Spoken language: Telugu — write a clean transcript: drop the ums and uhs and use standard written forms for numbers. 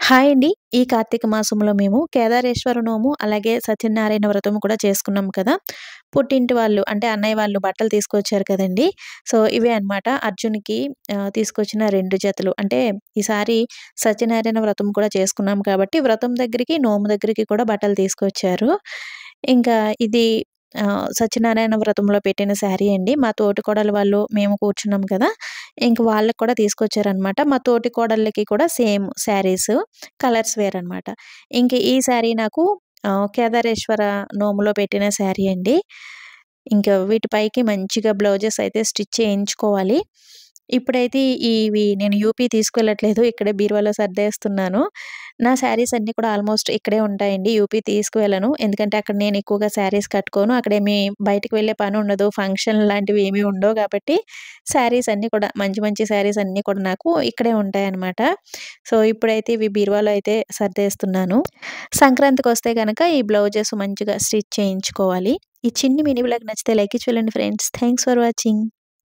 హాయ్ అండి. ఈ కార్తీక మాసంలో మేము కేదారేశ్వర నోము, అలాగే సత్యనారాయణ వ్రతం కూడా చేసుకున్నాం కదా! పుట్టింటి వాళ్ళు అంటే అన్నయ్య వాళ్ళు బట్టలు తీసుకొచ్చారు కదండీ! సో, ఇవే అన్నమాట అర్జున్‌కి తీసుకొచ్చిన 2 జతలు. అంటే ఈసారి సత్యనారాయణ వ్రతం కూడా చేసుకున్నాం కాబట్టి వ్రతం దగ్గరికి, నోము దగ్గరికి కూడా బట్టలు తీసుకొచ్చారు. ఇంకా ఇది సత్యనారాయణ వ్రతంలో పెట్టిన శారీ అండి. మా తోటికోడలు వాళ్ళు మేము కూర్చున్నాం కదా! ఇంక వాళ్ళకి కూడా తీసుకొచ్చారనమాట. మా తోటికోడళ్ళకి కూడా సేమ్ శారీస్. కలర్స్ వేరనమాట. ఇంక ఈ శారీ నాకు కేదారేశ్వర నోములో పెట్టిన శారీ అండి. ఇంక వీటి పైకి మంచిగా బ్లౌజెస్ అయితే స్టిచ్ చేయించుకోవాలి. ఇప్పుడైతే ఇవి నేను యూపీ తీసుకెళ్ళట్లేదు. ఇక్కడే బీరువాలో సర్దేస్తున్నాను. నా శారీస్ అన్నీ కూడా ఆల్మోస్ట్ ఇక్కడే ఉంటాయండి. యూపీ తీసుకువెళ్ళను. ఎందుకంటే అక్కడ నేను ఎక్కువగా శారీస్ కట్టుకోను. అక్కడేమి బయటికి వెళ్ళే పనుండదు. ఫంక్షన్ లాంటివి ఏమి ఉండవు కాబట్టి శారీస్ అన్నీ కూడా మంచి మంచి శారీస్ అన్నీ కూడా నాకు ఇక్కడే ఉంటాయన్నమాట. సో, ఇప్పుడైతే ఇవి బీరువాలో అయితే సర్దేస్తున్నాను. సంక్రాంతికొస్తే గనక ఈ బ్లౌజెస్ మంచిగా స్టిచ్ చేయించుకోవాలి. ఈ చిన్ని మినీ వ్లాగ్ నచ్చితే లైక్ ఇచ్చి వెళ్ళండి ఫ్రెండ్స్. Thanks for watching.